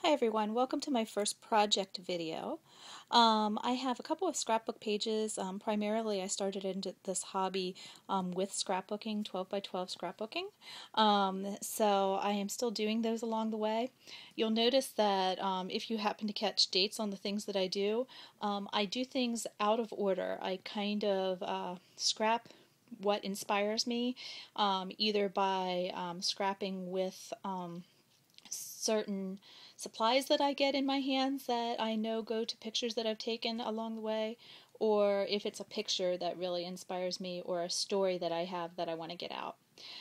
Hi everyone, welcome to my first project video. I have a couple of scrapbook pages. Primarily I started into this hobby with scrapbooking, 12 by 12 scrapbooking. So I am still doing those along the way. You'll notice that if you happen to catch dates on the things that I do things out of order. I kind of scrap what inspires me, either by scrapping with certain supplies that I get in my hands that I know go to pictures that I've taken along the way, or if it's a picture that really inspires me or a story that I have that I want to get out.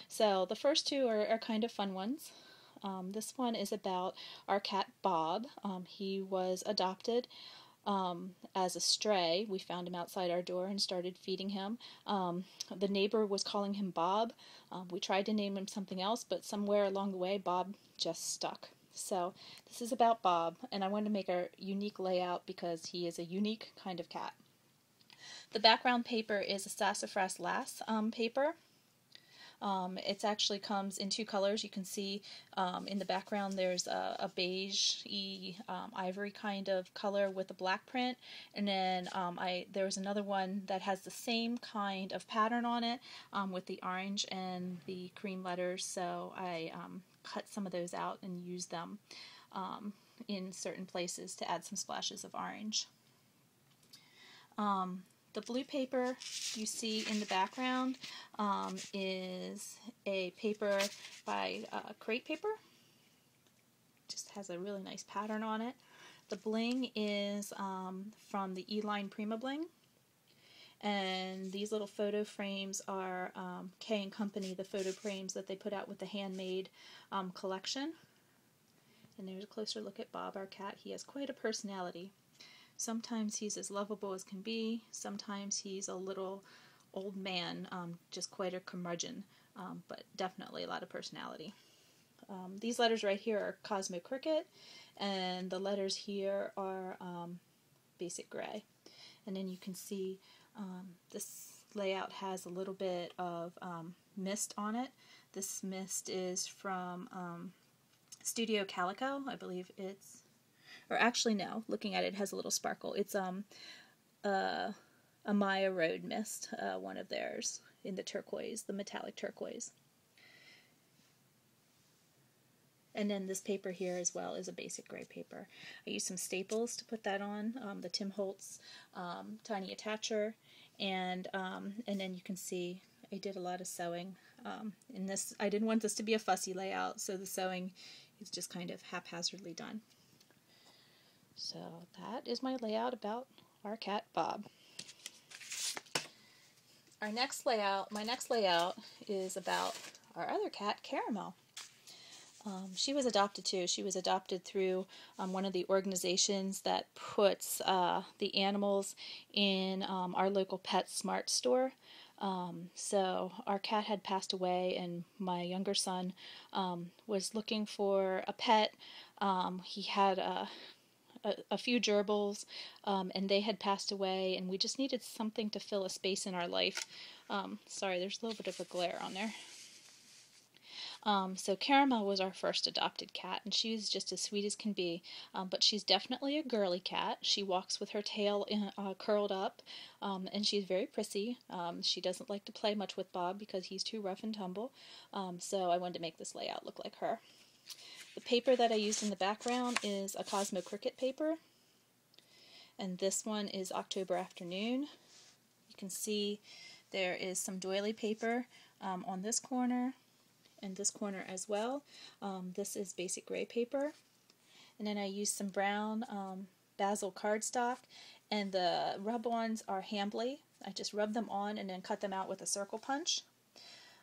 So the first two are kind of fun ones. This one is about our cat Bob. He was adopted as a stray. We found him outside our door and started feeding him. The neighbor was calling him Bob. We tried to name him something else, but somewhere along the way Bob just stuck. So this is about Bob, and I wanted to make a unique layout because he is a unique kind of cat. The background paper is a Sassafras Lass paper. It actually comes in two colors. You can see in the background there's a beige-y ivory kind of color with a black print, and then there's another one that has the same kind of pattern on it with the orange and the cream letters, so I cut some of those out and used them in certain places to add some splashes of orange. The blue paper you see in the background is a paper by Crate Paper. Just has a really nice pattern on it. The bling is from the E-Line Prima Bling. And these little photo frames are K & Company, the photo frames that they put out with the handmade collection. And there's a closer look at Bob, our cat. He has quite a personality. Sometimes he's as lovable as can be, sometimes he's a little old man, just quite a curmudgeon, but definitely a lot of personality. These letters right here are Cosmo Cricket, and the letters here are Basic Gray. And then you can see this layout has a little bit of mist on it. This mist is from Studio Calico. I believe it's, or actually no, looking at it, it has a little sparkle. It's a Maya Road mist, one of theirs, in the turquoise, the metallic turquoise. And then this paper here as well is a basic gray paper. I used some staples to put that on, the Tim Holtz tiny attacher, and then you can see I did a lot of sewing. In this, I didn't want this to be a fussy layout, so the sewing is just kind of haphazardly done. So that is my layout about our cat Bob. My next layout is about our other cat, Caramel. She was adopted too. She was adopted through one of the organizations that puts the animals in our local Pet Smart store. So our cat had passed away, and my younger son was looking for a pet. He had a few gerbils, and they had passed away, and we just needed something to fill a space in our life. Sorry, there's a little bit of a glare on there. So Caramel was our first adopted cat, and she's just as sweet as can be, but she's definitely a girly cat. She walks with her tail curled up, and she's very prissy. She doesn't like to play much with Bob because he's too rough and tumble, so I wanted to make this layout look like her. The paper that I used in the background is a Cosmo Cricket paper, and this one is October Afternoon. You can see there is some doily paper on this corner and this corner as well. This is basic gray paper, and then I used some brown basil cardstock, and the rub-ons are Hambly. I just rub them on and then cut them out with a circle punch.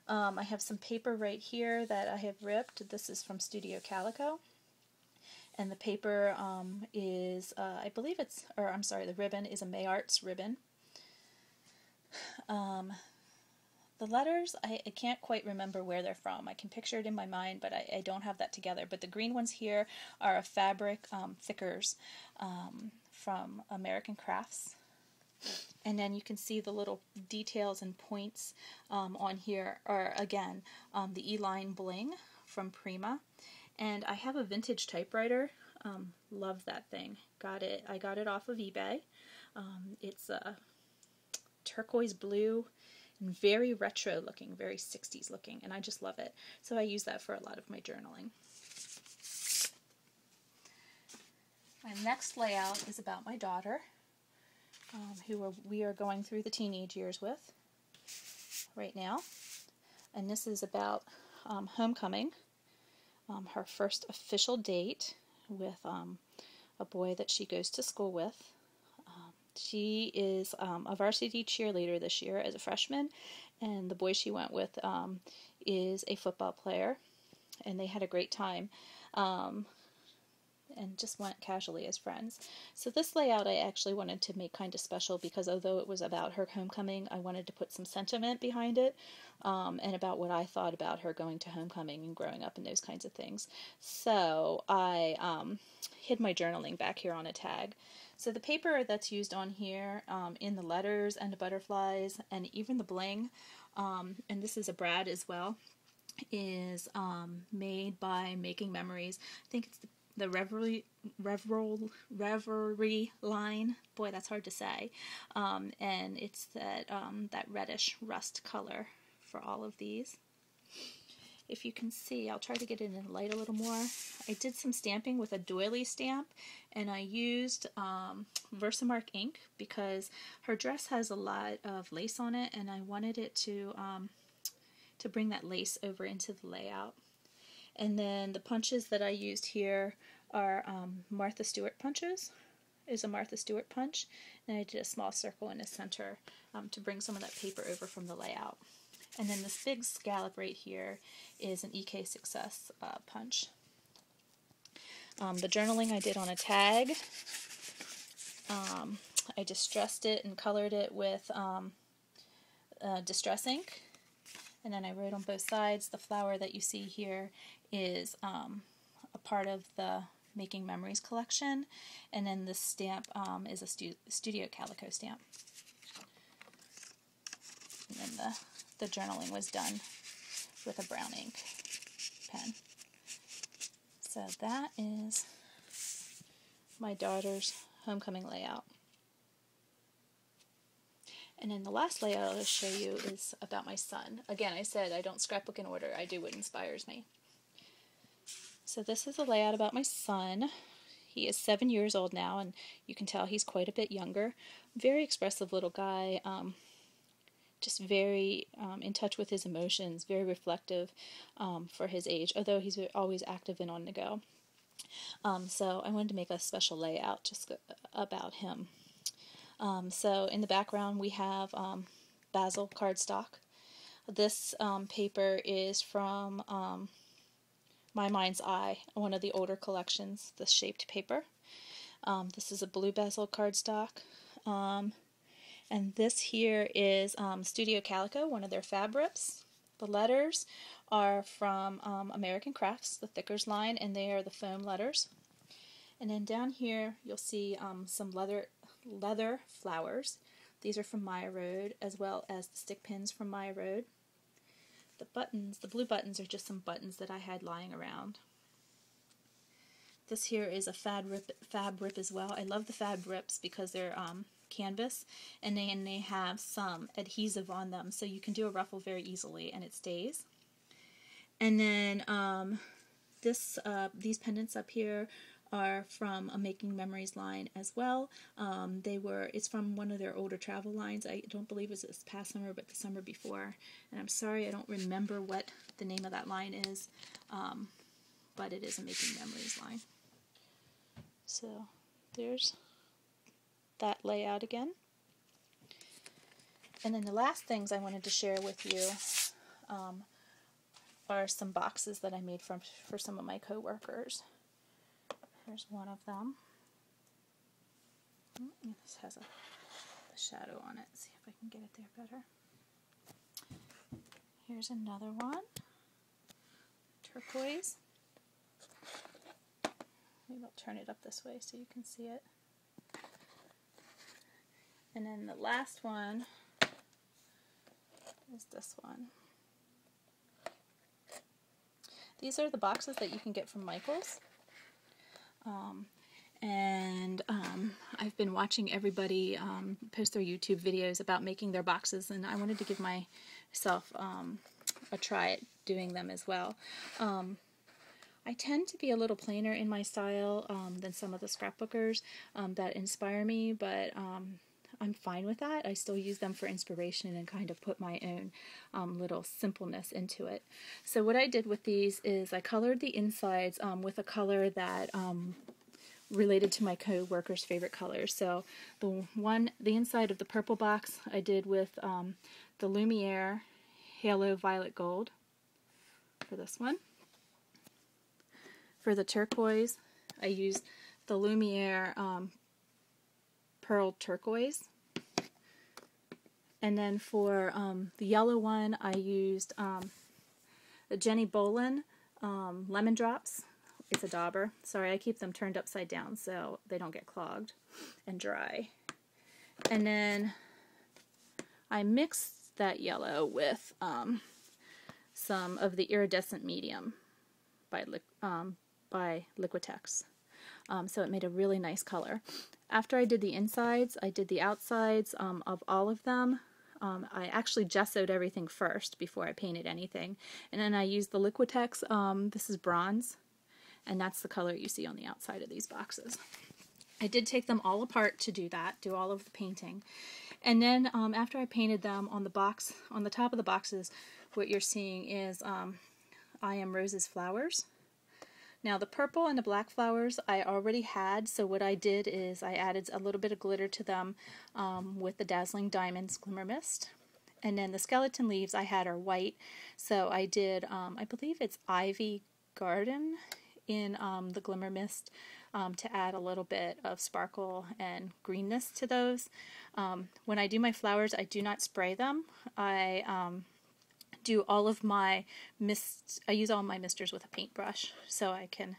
I have some paper right here that I have ripped. This is from Studio Calico, and the paper is, I believe it's, or I'm sorry, the ribbon is a Mayarts ribbon. The letters, I can't quite remember where they're from. I can picture it in my mind, but I don't have that together. But the green ones here are a fabric thickers from American Crafts. And then you can see the little details and points on here are, again, the E-Line Bling from Prima. And I have a vintage typewriter Love that thing. I got it off of eBay. It's a turquoise blue and very retro looking, very 60s looking, and I just love it. So I use that for a lot of my journaling. My next layout is about my daughter, who we are going through the teenage years with right now. And this is about homecoming, her first official date with a boy that she goes to school with. She is a varsity cheerleader this year as a freshman, and the boy she went with is a football player, and they had a great time. And just went casually as friends. So this layout I actually wanted to make kind of special because although it was about her homecoming, I wanted to put some sentiment behind it, and about what I thought about her going to homecoming and growing up and those kinds of things. So I hid my journaling back here on a tag. So the paper that's used on here, in the letters and the butterflies and even the bling, and this is a brad as well, is made by Making Memories. I think it's the Reverie line. Boy, that's hard to say. And it's that reddish rust color for all of these. If you can see, I'll try to get it in the light a little more. I did some stamping with a doily stamp, and I used Versamark ink because her dress has a lot of lace on it, and I wanted it to bring that lace over into the layout. And then the punches that I used here are Martha Stewart punches. Is a Martha Stewart punch, and I did a small circle in the center to bring some of that paper over from the layout. And then this big scallop right here is an EK Success punch. The journaling I did on a tag. I distressed it and colored it with Distress ink. And then I wrote on both sides. The flower that you see here is a part of the Making Memories collection. And then this stamp is a Studio Calico stamp. And then the journaling was done with a brown ink pen. So that is my daughter's homecoming layout. And then the last layout I'll show you is about my son. Again, I said I don't scrapbook in order. I do what inspires me. So this is a layout about my son. He is 7 years old now, and you can tell he's quite a bit younger. Very expressive little guy, just very in touch with his emotions, very reflective for his age, although he's always active and on the go. So I wanted to make a special layout just about him. So in the background we have basil cardstock. This paper is from My Mind's Eye, one of the older collections, the shaped paper. This is a blue basil cardstock. And this here is Studio Calico, one of their fab rips. The letters are from American Crafts, the Thickers line, and they are the foam letters. And then down here you'll see some leather flowers. These are from Maya Road, as well as the stick pins from Maya Road. The buttons, the blue buttons, are just some buttons that I had lying around. This here is a fab rip as well. I love the fab rips because they're canvas, and they have some adhesive on them, so you can do a ruffle very easily and it stays. And then these pendants up here are from a Making Memories line as well. It's from one of their older travel lines. I don't believe it was this past summer, but the summer before. And I'm sorry I don't remember what the name of that line is, but it is a Making Memories line. So there's that layout again. And then the last things I wanted to share with you are some boxes that I made for some of my coworkers. Here's one of them. This has a shadow on it. See if I can get it there better. Here's another one. Turquoise. Maybe I'll turn it up this way so you can see it. And then the last one is this one. These are the boxes that you can get from Michael's. And I've been watching everybody post their YouTube videos about making their boxes, and I wanted to give myself a try at doing them as well. I tend to be a little plainer in my style than some of the scrapbookers that inspire me, but I'm fine with that. I still use them for inspiration and kind of put my own little simpleness into it. So what I did with these is I colored the insides with a color that related to my co-worker's favorite colors. So the inside of the purple box I did with the Lumiere Halo Violet Gold for this one. For the turquoise, I used the Lumiere Pearl Turquoise. And then for the yellow one, I used the Jenny Bolin Lemon Drops. It's a dauber. Sorry, I keep them turned upside down so they don't get clogged and dry. And then I mixed that yellow with some of the Iridescent Medium by Liquitex. So it made a really nice color. After I did the insides, I did the outsides of all of them. I actually gessoed everything first before I painted anything. And then I used the Liquitex, this is bronze, and that's the color you see on the outside of these boxes. I did take them all apart to do that, do all of the painting. And then after I painted them on the box, on the top of the boxes, what you're seeing is I Am Rose's flowers. Now the purple and the black flowers I already had, so what I did is I added a little bit of glitter to them with the Dazzling Diamonds Glimmer Mist. And then the skeleton leaves I had are white, so I did, I believe it's Ivy Garden in the Glimmer Mist to add a little bit of sparkle and greenness to those. When I do my flowers, I do not spray them. I do all of my mists, I use all my misters with a paintbrush so I can,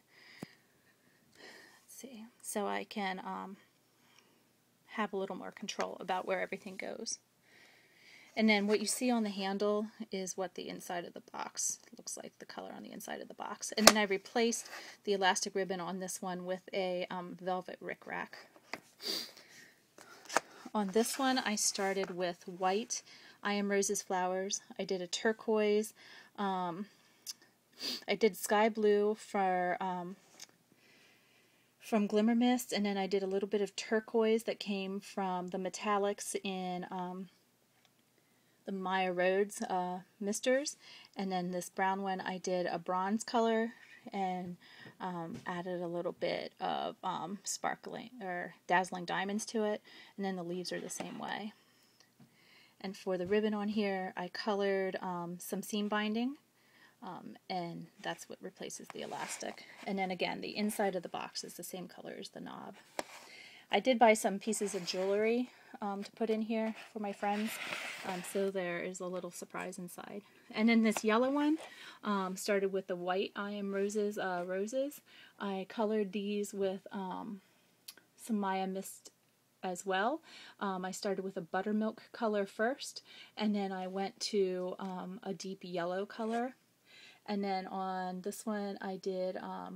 have a little more control about where everything goes. And then what you see on the handle is what the inside of the box looks like, the color on the inside of the box. And then I replaced the elastic ribbon on this one with a velvet rickrack. On this one I started with white I Am Rose's flowers. I did a turquoise. I did sky blue from Glimmer Mist, and then I did a little bit of turquoise that came from the metallics in the Maya Rhodes misters, and then this brown one I did a bronze color and added a little bit of sparkling or dazzling diamonds to it, and then the leaves are the same way. And for the ribbon on here, I colored some seam binding, and that's what replaces the elastic. And then again, the inside of the box is the same color as the knob. I did buy some pieces of jewelry to put in here for my friends, so there is a little surprise inside. And then this yellow one started with the white I Am Rose's roses. I colored these with some Maya Mist as well. I started with a buttermilk color first, and then I went to a deep yellow color, and then on this one I did a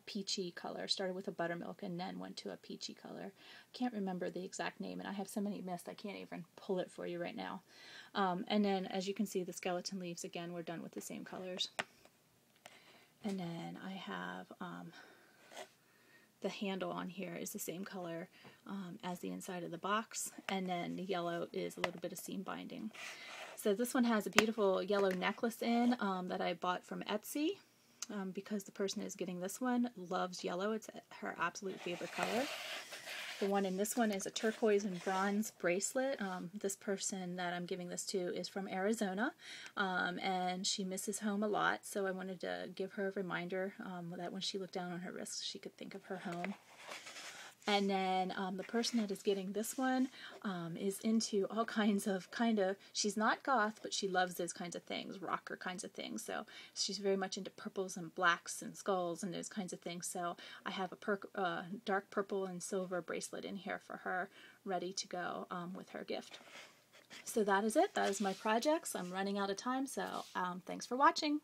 peachy color. Started with a buttermilk and then went to a peachy color. Can't remember the exact name, and I have so many mist I can't even pull it for you right now. And then as you can see, the skeleton leaves again were done with the same colors. And then I have the handle on here is the same color as the inside of the box, and then the yellow is a little bit of seam binding. So this one has a beautiful yellow necklace in that I bought from Etsy because the person who's getting this one loves yellow. It's her absolute favorite color. The one in this one is a turquoise and bronze bracelet. This person that I'm giving this to is from Arizona, and she misses home a lot, so I wanted to give her a reminder that when she looked down on her wrist, she could think of her home. And then the person that is getting this one is into all kinds of, she's not goth, but she loves those kinds of things, rocker kinds of things. So she's very much into purples and blacks and skulls and those kinds of things. So I have a dark purple and silver bracelet in here for her, ready to go with her gift. So that is it. That is my projects. I'm running out of time, so thanks for watching.